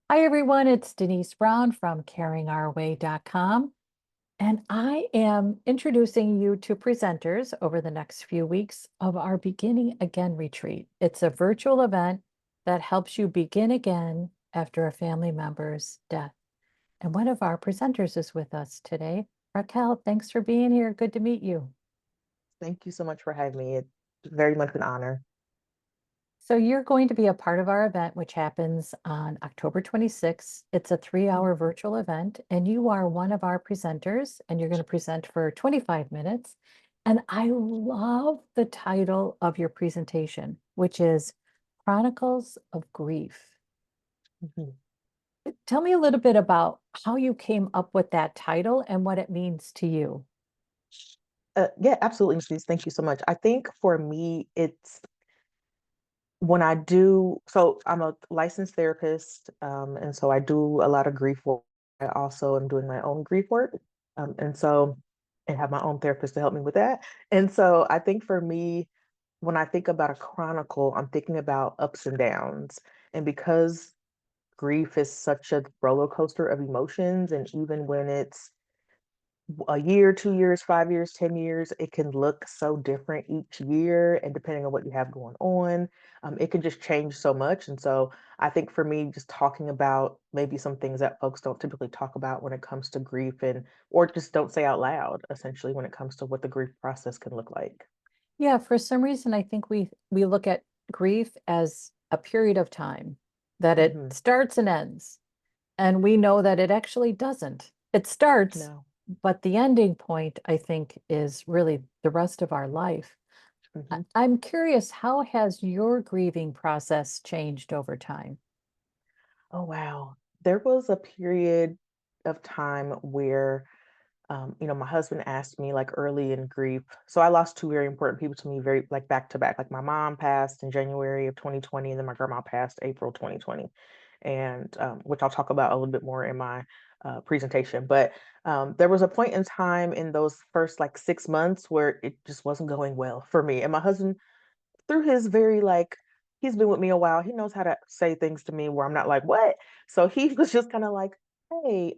Hi, everyone. It's Denise Brown from caringourway.com. And I am introducing you to presenters over the next few weeks of our Beginning Again retreat. It's a virtual event that helps you begin again after a family member's death. And one of our presenters is with us today. Raquel, thanks for being here. Good to meet you. Thank you so much for having me. It's very much an honor. So you're going to be a part of our event, which happens on October 26th. It's a 3-hour virtual event, and you are one of our presenters, and you're going to present for 25 minutes. And I love the title of your presentation, which is Chronicles of Grief. Mhm. Tell me a little bit about how you came up with that title and what it means to you. Yeah, absolutely, Ms. Denise. Thank you so much. I think for me, it's when I do, so I'm a licensed therapist, and so I do a lot of grief work. I also am doing my own grief work, and have my own therapist to help me with that. And so I think for me, when I think about a chronicle, I'm thinking about ups and downs. And because grief is such a roller coaster of emotions, and even when it's a year, 2 years, 5 years, 10 years, it can look so different each year. And depending on what you have going on, it can just change so much. And so I think for me, just talking about maybe some things that folks don't typically talk about when it comes to grief or just don't say out loud, essentially, when it comes to what the grief process can look like. Yeah, for some reason, I think we look at grief as a period of time, that it Hmm. starts and ends. And we know that it actually doesn't. It starts, No. but the ending point, I think, is really the rest of our life. Hmm. I'm curious, how has your grieving process changed over time? Oh, wow. There was a period of time where my husband asked me like early in grief. So I lost two very important people to me very like back to back. Like my mom passed in January of 2020, and then my grandma passed April 2020, and which I'll talk about a little bit more in my presentation. But there was a point in time in those first like 6 months where it just wasn't going well for me. And my husband, through his very like, he's been with me a while. He knows how to say things to me where I'm not like, what? So he was just kind of like, hey,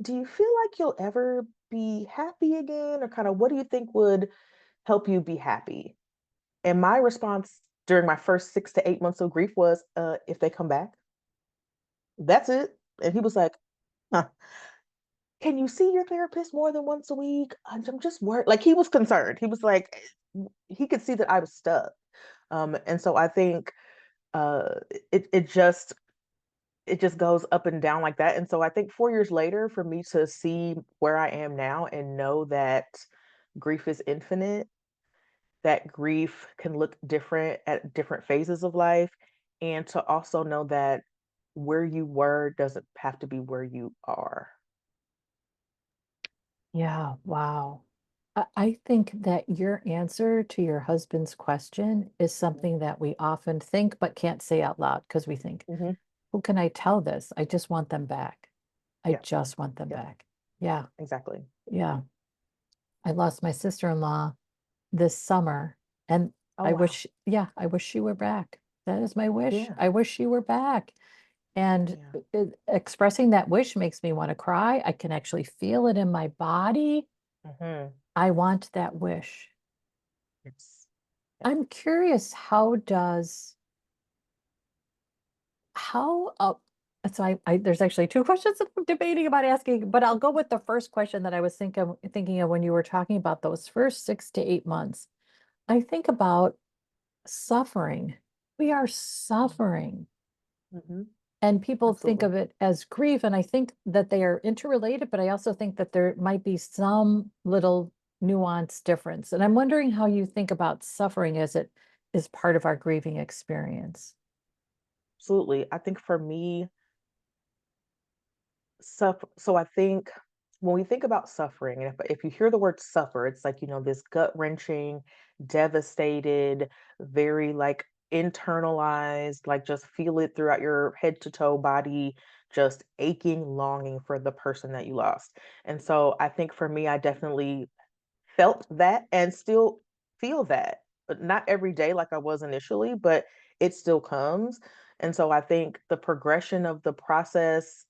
do you feel like you'll ever be happy again? Or kind of what do you think would help you be happy? And my response during my first 6 to 8 months of grief was, if they come back, that's it. And he was like, huh, can you see your therapist more than once a week? I'm just worried. Like he was concerned. He was like, he could see that I was stuck. And so I think uh, it it just it just goes up and down like that. And so I think 4 years later, for me to see where I am now and know that grief is infinite, that grief can look different at different phases of life, and to also know that where you were doesn't have to be where you are. Yeah, wow. I think that your answer to your husband's question is something that we often think but can't say out loud because we think, Hmm. who can I tell this? I just want them back. I Yeah, just want them yeah, back. Yeah, exactly. yeah. I lost my sister-in-law this summer, and Oh I wow. wish, yeah, I wish she were back. That is my wish. Yeah, I wish she were back. And yeah. expressing that wish makes me want to cry. I can actually feel it in my body. Hmm. I want that wish. Yes. Yeah. I'm curious, how so there's actually two questions that I'm debating about asking, but I'll go with the first question that I was thinking of when you were talking about those first 6 to 8 months. I think about suffering. We are suffering. Hmm. And people think Absolutely. of it as grief, and I think that they are interrelated, but I also think that there might be some little nuance difference. And I'm wondering how you think about suffering as it is part of our grieving experience. Absolutely. I think for me, so I think when we think about suffering, and if you hear the word suffer, it's like, this gut-wrenching, devastated, very like internalized, like just feel it throughout your head to toe body, just aching, longing for the person that you lost. And so I think for me, I definitely felt that and still feel that, but not every day like I was initially, but it still comes. And so I think the progression of the process,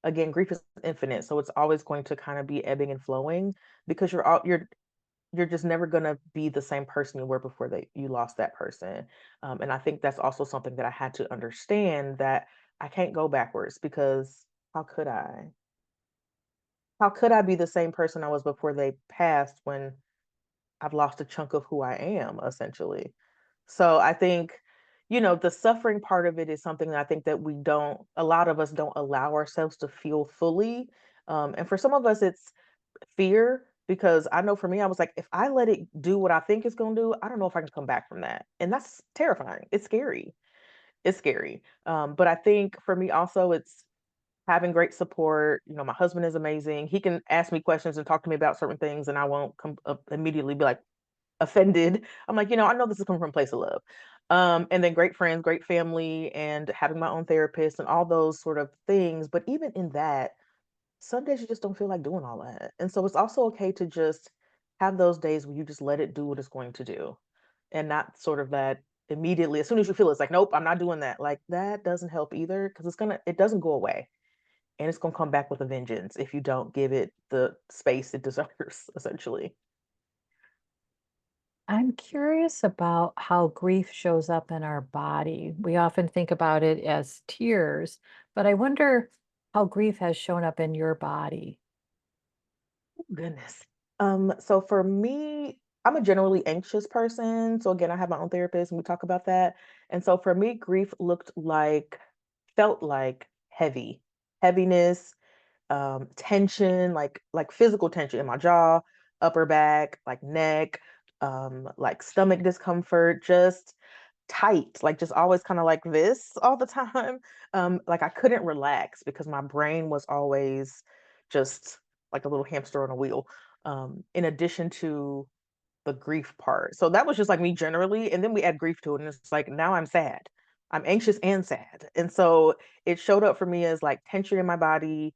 again, grief is infinite, so it's always going to kind of be ebbing and flowing because you're just never gonna be the same person you were before you lost that person. And I think that's also something that I had to understand, that I can't go backwards because how could I? How could I be the same person I was before they passed when I've lost a chunk of who I am, essentially? So I think, the suffering part of it is something that I think that a lot of us don't allow ourselves to feel fully. And for some of us, it's fear, because I know for me, I was like, if I let it do what I think it's going to do, I don't know if I can come back from that. And that's terrifying. It's scary. It's scary. But I think for me also, it's having great support. My husband is amazing. He can ask me questions and talk to me about certain things, and I won't immediately be like offended. I'm like, I know this is coming from a place of love. And then great friends, great family, and having my own therapist and all those sort of things. But even in that, some days you just don't feel like doing all that. And so it's also okay to just have those days where you just let it do what it's going to do, and not sort of that immediately, as soon as you feel it's like, nope, I'm not doing that. Like that doesn't help either, because it doesn't go away, and it's gonna come back with a vengeance if you don't give it the space it deserves, essentially. I'm curious about how grief shows up in our body. We often think about it as tears, but I wonder how grief has shown up in your body. Goodness. So for me, I'm a generally anxious person. So again, I have my own therapist and we talk about that. And so for me, grief felt like heaviness, tension, like physical tension in my jaw, upper back, like neck, like stomach discomfort, just tight, like just always kind of like this all the time. Like I couldn't relax because my brain was always just like a little hamster on a wheel. In addition to the grief part. So that was just like me generally. And then we add grief to it. And it's like now I'm sad. I'm anxious and sad. And so it showed up for me as like tension in my body,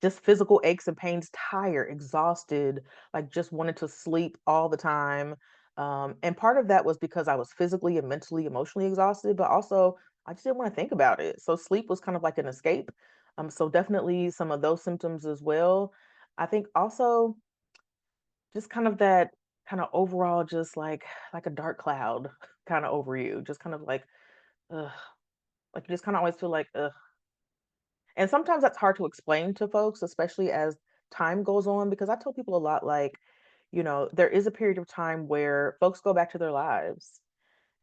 just physical aches and pains, tired, exhausted, like just wanted to sleep all the time. And part of that was because I was physically and mentally, emotionally exhausted, but also I just didn't want to think about it. So sleep was kind of like an escape. So definitely some of those symptoms as well. I think also just kind of that kind of overall, just like a dark cloud kind of over you, just kind of ugh, like you just kind of always feel like ugh. And sometimes that's hard to explain to folks, especially as time goes on, because I tell people a lot, like, there is a period of time where folks go back to their lives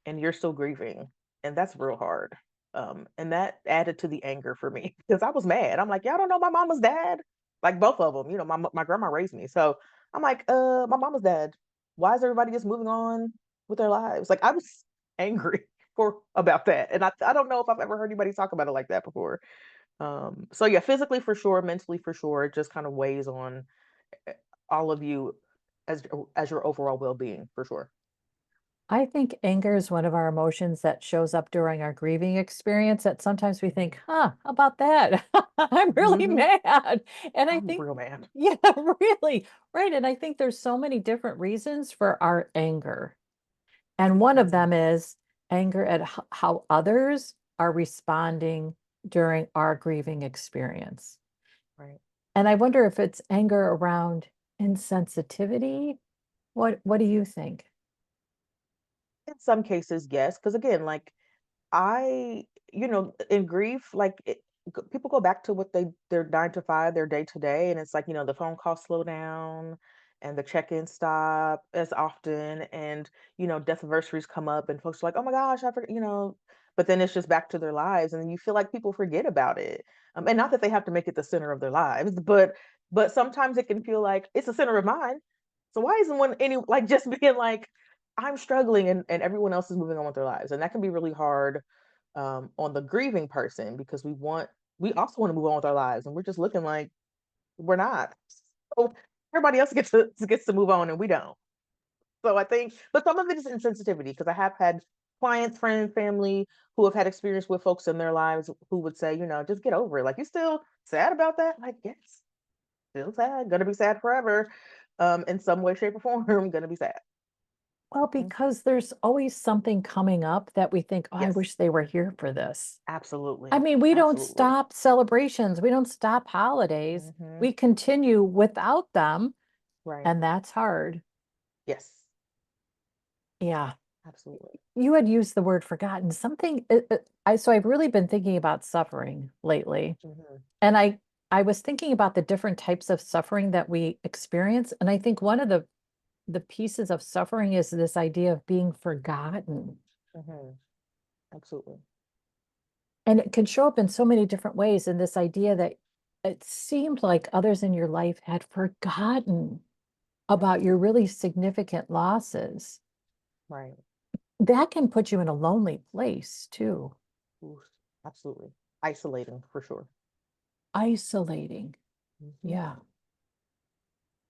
and you're still grieving. And that's real hard. And that added to the anger for me because I was mad. I'm like, y'all don't know my mama's dad? Like both of them, my grandma raised me. So I'm like, my mama's dad. Why is everybody just moving on with their lives? Like I was angry for about that. And I don't know if I've ever heard anybody talk about it like that before. So yeah, physically for sure, mentally for sure, it just kind of weighs on eh, all of you as your overall well-being for sure. I think anger is one of our emotions that shows up during our grieving experience that sometimes we think, huh, how about that? I'm really Hmm. mad. And I I'm think, real mad. yeah, really, right. And I think there's so many different reasons for our anger. And one of Mhm. them is anger at how others are responding during our grieving experience. Right. And I wonder if it's anger around insensitivity. What do you think? In some cases, yes, because again, like I, in grief, people go back to their 9 to 5, their day to day, and it's like the phone calls slow down, and the check-ins stop as often, and death anniversaries come up, and folks are like, oh my gosh, I forgot, but then it's just back to their lives, and then you feel like people forget about it, and not that they have to make it the center of their lives, but sometimes it can feel like it's the center of mine. So why isn't one any like just being like I'm struggling and everyone else is moving on with their lives. And that can be really hard on the grieving person because we also want to move on with our lives and we're just looking like we're not. So everybody else gets to move on and we don't. So I think, but some of it is insensitivity because I have had clients, friends, family who have had experience with folks in their lives who would say, just get over it. Like you still sad about that? Like, yes, still sad, gonna be sad forever. In some way, shape, or form, gonna be sad. Well, Mm, because there's always something coming up that we think, oh, I yes, wish they were here for this. I absolutely. mean, we don't Absolutely. stop celebrations, we don't stop holidays. Hmm. We continue without them, Right. and that's hard. Yes, Yeah. absolutely. You had used the word forgotten. Something I've really been thinking about suffering lately. Hmm. And I was thinking about the different types of suffering that we experience. And I think one of the pieces of suffering is this idea of being forgotten. Hmm. Absolutely. And it can show up in so many different ways. And this idea that it seemed like others in your life had forgotten about your really significant losses. Right. That can put you in a lonely place too. Oof, absolutely. Isolating for sure. Isolating. Hmm. Yeah.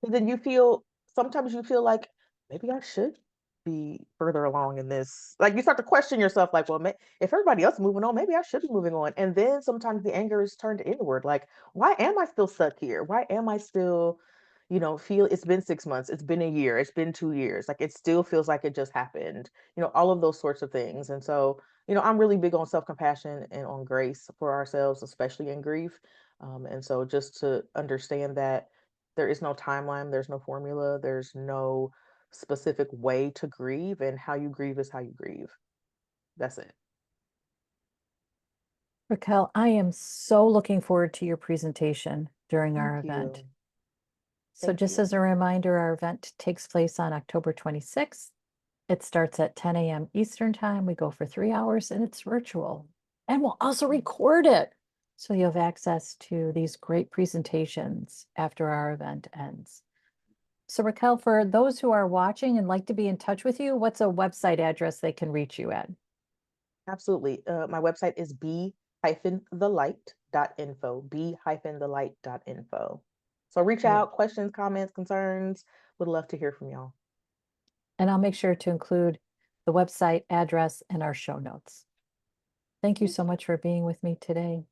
And then you feel sometimes you feel like maybe I should be further along in this. Like you start to question yourself, like, well, if everybody else is moving on, maybe I should be moving on. And then sometimes the anger is turned inward. Like, why am I still stuck here? Why am I still, feel it's been 6 months, it's been a year, it's been 2 years. Like it still feels like it just happened. All of those sorts of things. And so, I'm really big on self-compassion and on grace for ourselves, especially in grief. And so just to understand that there is no timeline, there's no formula, there's no specific way to grieve, and how you grieve is how you grieve. That's it. Raquel, I am so looking forward to your presentation during our Thank event. you. So Thank just you. as a reminder, our event takes place on October 26th. It starts at 10 a.m. Eastern time. We go for 3 hours and it's virtual. And we'll also Mm. record it. So you'll have access to these great presentations after our event ends. So Raquel, for those who are watching and like to be in touch with you, what's a website address they can reach you at? Absolutely. My website is b-thelight.info, b-thelight.info. So reach Great. out, questions, comments, concerns. Would love to hear from y'all. And I'll make sure to include the website address in our show notes. Thank you Thank so much for being with me today.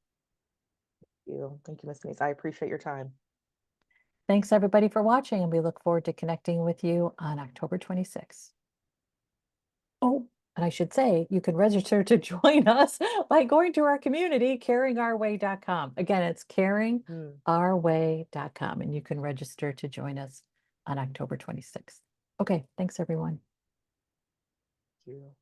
you. Thank you, Miss Denise. I appreciate your time. Thanks everybody for watching, and we look forward to connecting with you on October 26th. Oh, and I should say, you can register to join us by going to our community, caringourway.com. Again, it's Mm, caringourway.com, and you can register to join us on October 26th. Okay, thanks everyone. thank you.